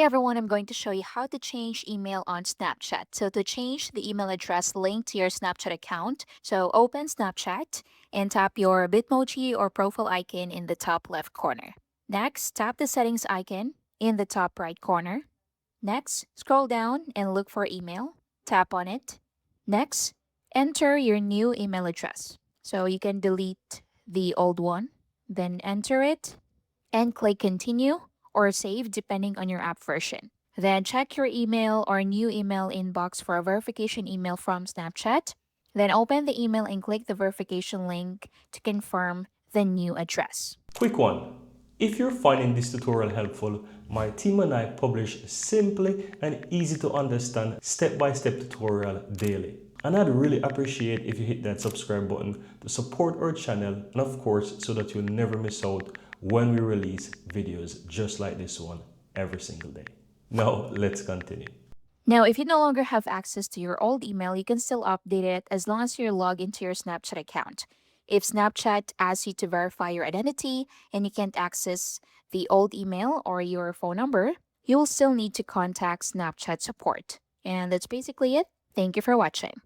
Hey everyone, I'm going to show you how to change email on Snapchat. So to change the email address linked to your Snapchat account, so open Snapchat and tap your Bitmoji or profile icon in the top left corner. Next, tap the settings icon in the top right corner. Next, scroll down and look for email. Tap on it. Next, enter your new email address. So you can delete the old one, then enter it and click continue or save depending on your app version. Then check your email or new email inbox for a verification email from Snapchat. Then open the email and click the verification link to confirm the new address. Quick one. If you're finding this tutorial helpful, my team and I publish simply and easy to understand step-by-step tutorial daily. And I'd really appreciate if you hit that subscribe button to support our channel and of course so that you'll never miss out when we release videos just like this one every single day. Now let's continue. Now, if you no longer have access to your old email, you can still update it as long as you're logged into your Snapchat account. If Snapchat asks you to verify your identity and you can't access the old email or your phone number, you will still need to contact Snapchat support. And that's basically it. Thank you for watching.